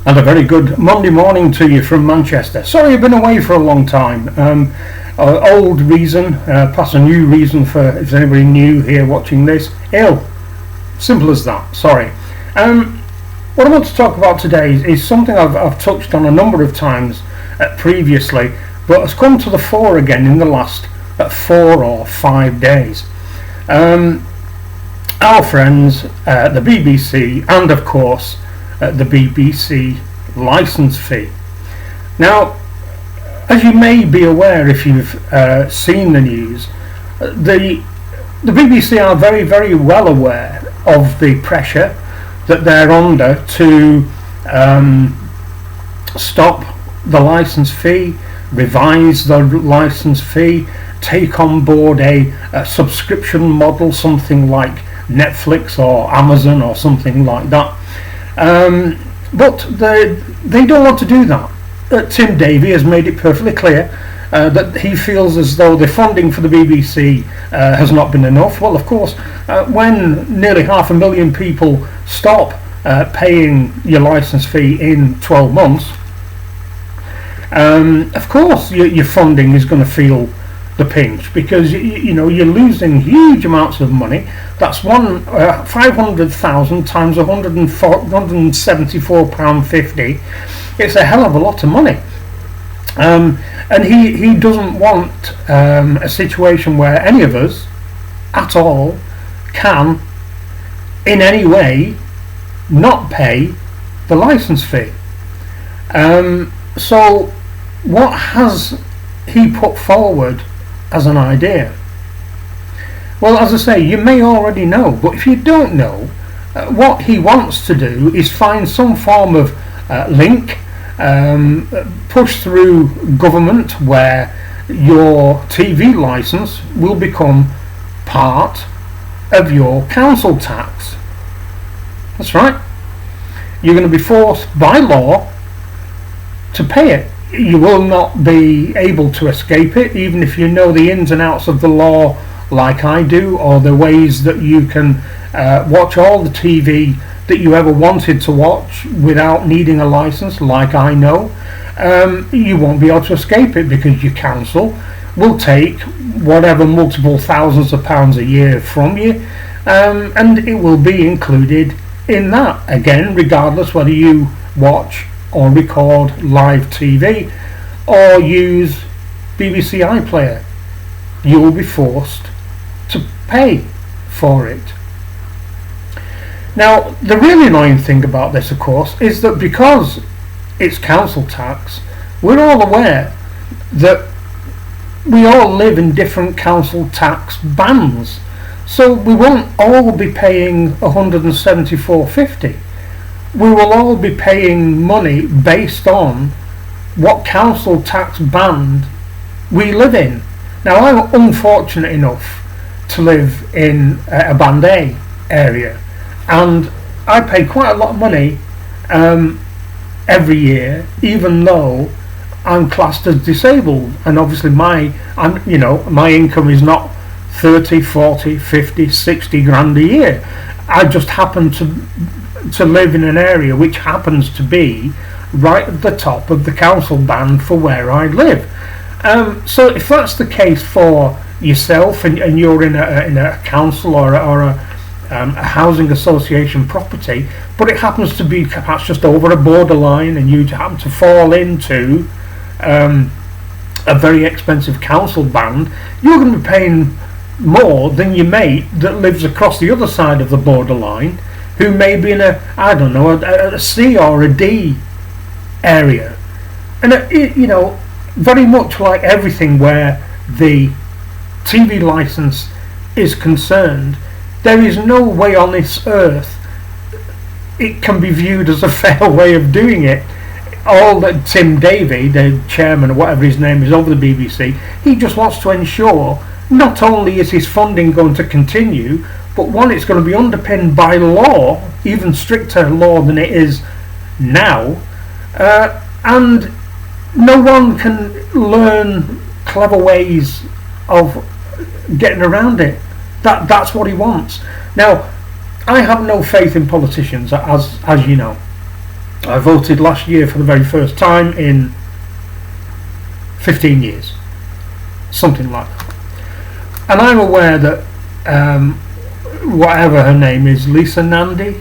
And a very good Monday morning to you from Manchester. Sorry I've been away for a long time. Old reason, plus a new reason for if there's anybody new here watching this. Ill. Simple as that. Sorry. What I want to talk about today is something I've touched on a number of times previously, but has come to the fore again in the last 4 or 5 days. Our friends, the BBC, and of course the BBC licence fee. Now, as you may be aware if you've seen the news, the BBC are very, very well aware of the pressure that they're under to stop the licence fee, revise the licence fee, take on board a subscription model, something like Netflix or Amazon or something like that. But they don't want to do that. Tim Davie has made it perfectly clear that he feels as though the funding for the BBC has not been enough. Well, of course, when nearly 500,000 people stop paying your licence fee in 12 months, of course your funding is going to feel the pinch, because you know you're losing huge amounts of money. That's 500,000 times £174.50. It's a hell of a lot of money, and he doesn't want a situation where any of us at all can in any way not pay the licence fee. So what has he put forward as an idea? Well, as I say, you may already know, but if you don't know, what he wants to do is find some form of link, push through government, where your TV licence will become part of your council tax. That's right. You're going to be forced by law to pay it. You will not be able to escape it, even if you know the ins and outs of the law like I do, or the ways that you can watch all the TV that you ever wanted to watch without needing a license like I know. You won't be able to escape it, because your council will take whatever multiple thousands of pounds a year from you, and it will be included in that, again, regardless whether you watch or record live TV or use BBC iPlayer. You will be forced to pay for it. Now, the really annoying thing about this, of course, is that because it's council tax, we're all aware that we all live in different council tax bands, so we won't all be paying £174.50. We will all be paying money based on what council tax band we live in. Now, I'm unfortunate enough to live in a band A area, and I pay quite a lot of money every year, even though I'm classed as disabled, and obviously my income is not 30, 40, 50, 60 grand a year. I just happen to live in an area which happens to be right at the top of the council band for where I live. So if that's the case for yourself, and you're in a council or a housing association property, but it happens to be perhaps just over a borderline, and you happen to fall into a very expensive council band, you're going to be paying more than your mate that lives across the other side of the borderline, who may be in a C or a D area. And very much like everything where the TV license is concerned, there is no way on this earth it can be viewed as a fair way of doing it. All that Tim Davie, the chairman or whatever his name is over the BBC, he just wants to ensure not only is his funding going to continue, but one, it's going to be underpinned by law, even stricter law than it is now, and no one can learn clever ways of getting around it. That's what he wants. Now, I have no faith in politicians, as you know. I voted last year for the very first time in 15 years, something like that. And I'm aware that whatever her name is, Lisa Nandy,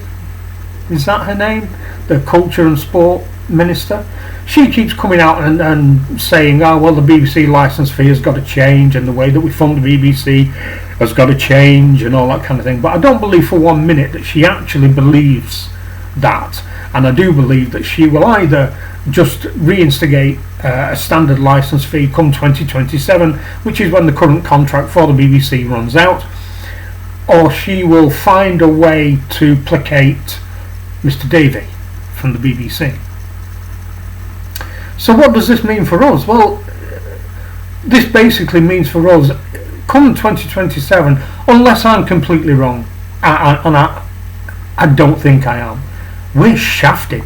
is that her name? The Culture and Sport Minister? She keeps coming out and saying, oh, well, the BBC licence fee has got to change and the way that we fund the BBC has got to change and all that kind of thing. But I don't believe for 1 minute that she actually believes that. And I do believe that she will either just reinstigate a standard licence fee come 2027, which is when the current contract for the BBC runs out, or she will find a way to placate Mr. Davey from the BBC. So what does this mean for us? Well, this basically means for us, come 2027, unless I'm completely wrong, and I don't think I am, we're shafted.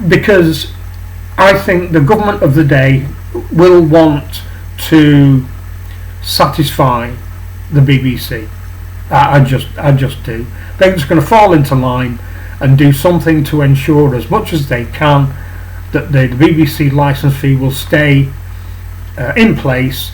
Because I think the government of the day will want to satisfy the BBC. I just do. They're just going to fall into line and do something to ensure as much as they can that the BBC licence fee will stay in place,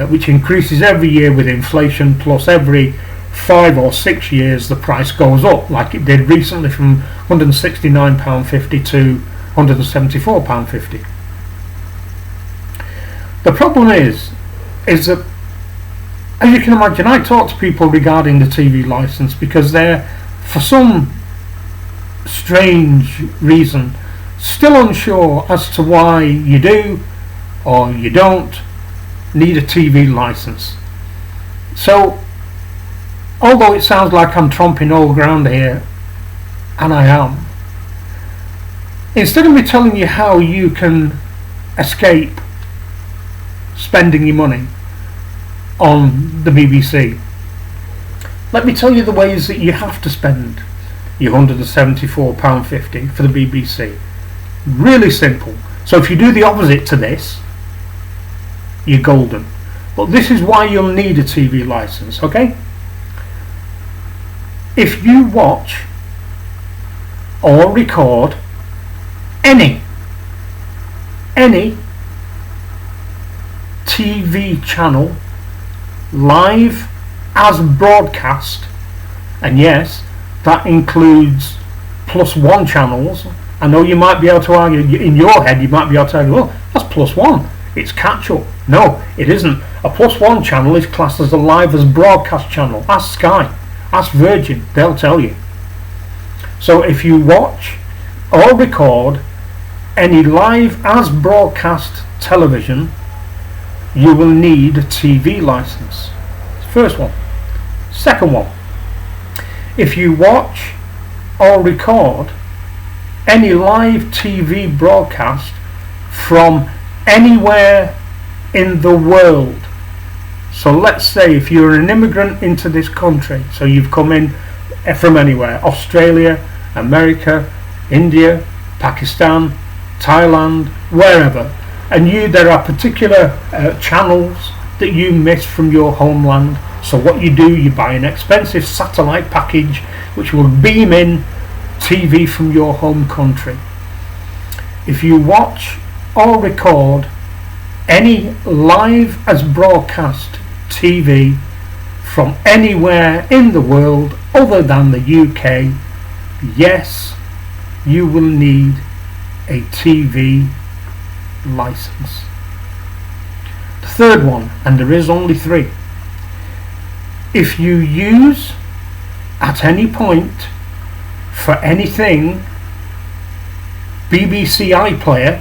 which increases every year with inflation, plus every 5 or 6 years the price goes up, like it did recently from £169.50 to £174.50. The problem is that, as you can imagine, I talk to people regarding the TV licence because they're, for some strange reason, still unsure as to why you do or you don't need a TV licence. So, although it sounds like I'm tromping all ground here, and I am, instead of me telling you how you can escape spending your money on the BBC, let me tell you the ways that you have to spend your £174.50 for the BBC. Really simple. So if you do the opposite to this, you're golden. But this is why you'll need a TV licence, okay? If you watch or record any TV channel live as broadcast, and yes, that includes +1 channels. I know you might be able to argue, in your head you might be able to argue, well, that's +1, it's catch up. No, it isn't. A +1 channel is classed as a live as broadcast channel. Ask Sky, ask Virgin, they'll tell you. So if you watch or record any live as broadcast television, you will need a TV licence. First one. Second one, if you watch or record any live TV broadcast from anywhere in the world, so let's say if you're an immigrant into this country, so you've come in from anywhere, Australia, America, India, Pakistan, Thailand, wherever, and there are particular channels that you miss from your homeland. So what you do, you buy an expensive satellite package which will beam in TV from your home country. If you watch or record any live as broadcast TV from anywhere in the world other than the UK, yes, you will need a TV license. The third one, and there is only 3, if you use at any point for anything BBC iPlayer,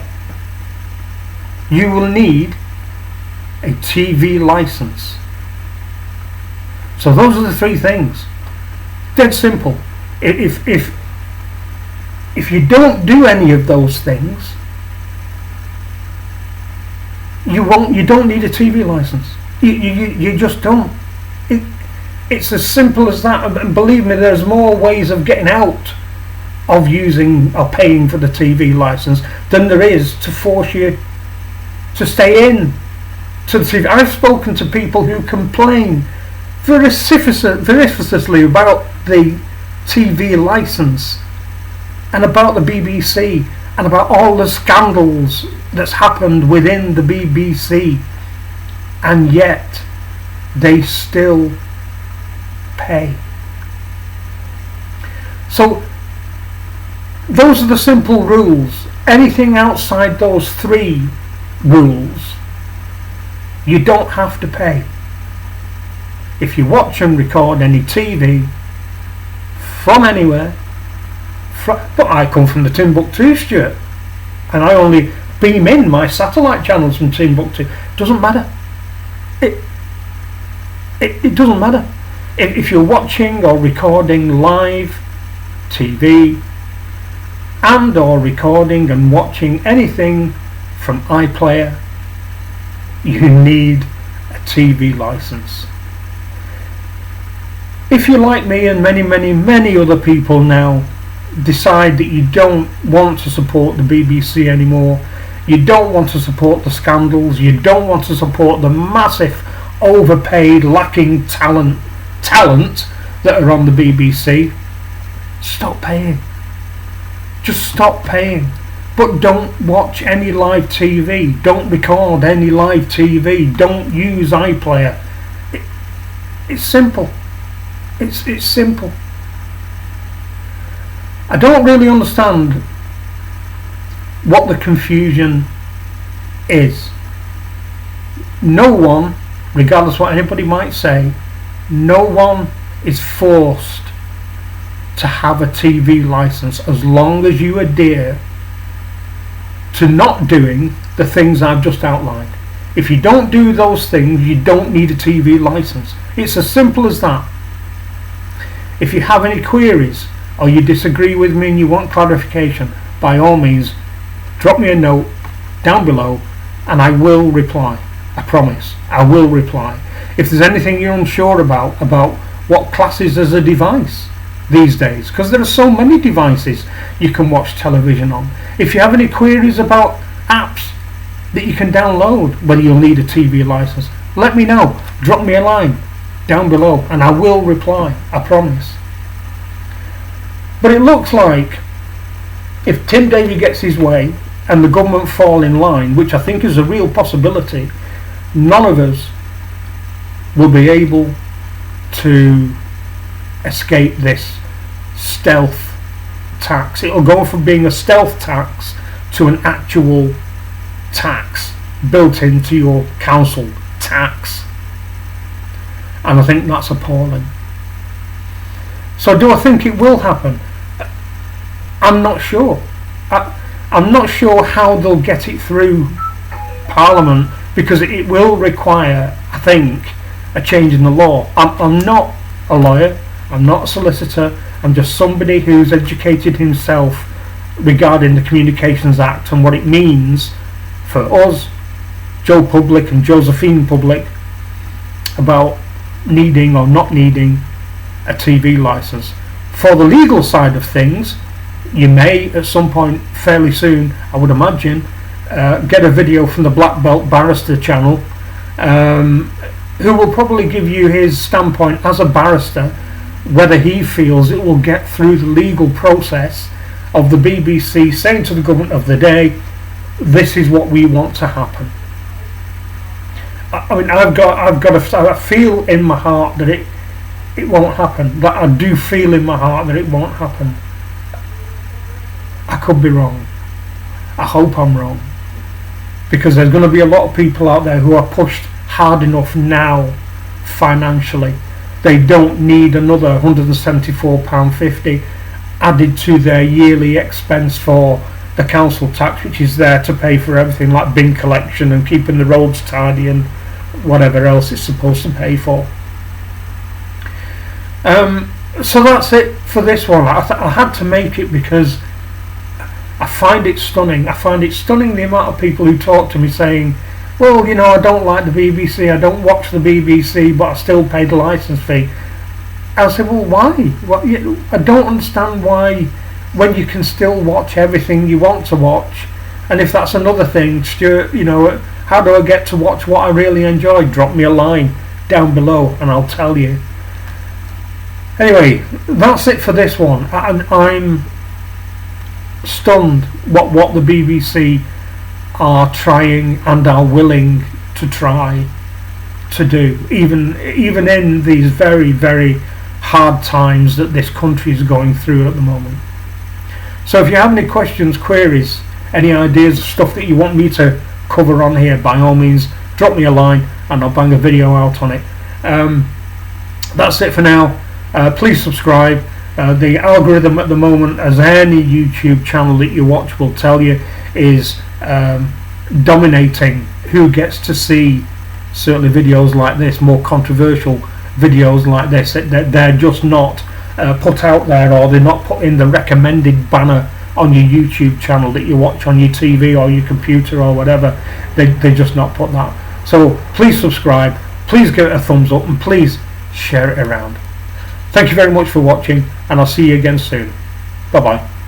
you will need a TV license. So those are the 3 things. Dead simple. If you don't do any of those things, you don't need a TV license. You just don't. It's as simple as that. And believe me, there's more ways of getting out of using or paying for the TV license than there is to force you to stay in to the TV. I've spoken to people who complain vociferously about the TV license and about the BBC and about all the scandals that's happened within the BBC, and yet they still pay. So those are the simple rules. Anything outside those 3 rules, you don't have to pay. If you watch and record any TV from anywhere, but I come from the Timbuktu, Stuart, and I only beam in my satellite channels from Timbuktu. Doesn't matter. It doesn't matter. If you're watching or recording live TV and or recording and watching anything from iPlayer, you need a TV license. If you, like me and many other people now, decide that you don't want to support the BBC anymore, you don't want to support the scandals, you don't want to support the massive overpaid, lacking talent that are on the BBC, stop paying. Just stop paying. But don't watch any live TV, don't record any live TV, don't use iPlayer. It's simple. It's simple. I don't really understand what the confusion is. No one, regardless what anybody might say, no one is forced to have a TV license as long as you adhere to not doing the things I've just outlined. If you don't do those things, you don't need a TV license. It's as simple as that. If you have any queries or you disagree with me and you want clarification, by all means drop me a note down below and I will reply. I promise, I will reply. If there's anything you're unsure about what classes as a device these days, because there are so many devices you can watch television on. If you have any queries about apps that you can download when you'll need a TV license, let me know. Drop me a line down below and I will reply, I promise. But it looks like if Tim Davie gets his way and the government fall in line, which I think is a real possibility, none of us will be able to escape this stealth tax. It'll go from being a stealth tax to an actual tax built into your council tax, and I think that's appalling. So do I think it will happen? I'm not sure. I'm not sure how they'll get it through Parliament, because it will require, I think, a change in the law. I'm not a lawyer, I'm not a solicitor, I'm just somebody who's educated himself regarding the Communications Act and what it means for us, Joe Public and Josephine Public, about needing or not needing a TV license. For the legal side of things, you may at some point fairly soon, I would imagine, get a video from the Black Belt Barrister channel, who will probably give you his standpoint as a barrister, whether he feels it will get through the legal process of the BBC saying to the government of the day, this is what we want to happen. I mean, I feel in my heart that it won't happen. That I do feel in my heart that it won't happen. I could be wrong. I hope I'm wrong, because there's going to be a lot of people out there who are pushed hard enough now financially. They don't need another £174.50 added to their yearly expense for the council tax, which is there to pay for everything like bin collection and keeping the roads tidy and whatever else it's supposed to pay for. So that's it for this one. I had to make it because I find it stunning. I find it stunning the amount of people who talk to me saying, well, you know, I don't like the BBC, I don't watch the BBC, but I still pay the licence fee. I say, well, why? I don't understand why, when you can still watch everything you want to watch. And if that's another thing, Stuart, you know, how do I get to watch what I really enjoy? Drop me a line down below and I'll tell you. Anyway, that's it for this one. stunned what the BBC are trying and are willing to try to do, even in these very, very hard times that this country is going through at the moment. So if you have any questions, queries, any ideas of stuff that you want me to cover on here, by all means drop me a line and I'll bang a video out on it. That's it for now. Please subscribe. The algorithm at the moment, as any YouTube channel that you watch will tell you, is dominating who gets to see certainly videos like this, more controversial videos like this. They're just not put out there, or they're not put in the recommended banner on your YouTube channel that you watch on your TV or your computer or whatever. They just not put that. So please subscribe, please give it a thumbs up, and please share it around. Thank you very much for watching, and I'll see you again soon. Bye bye.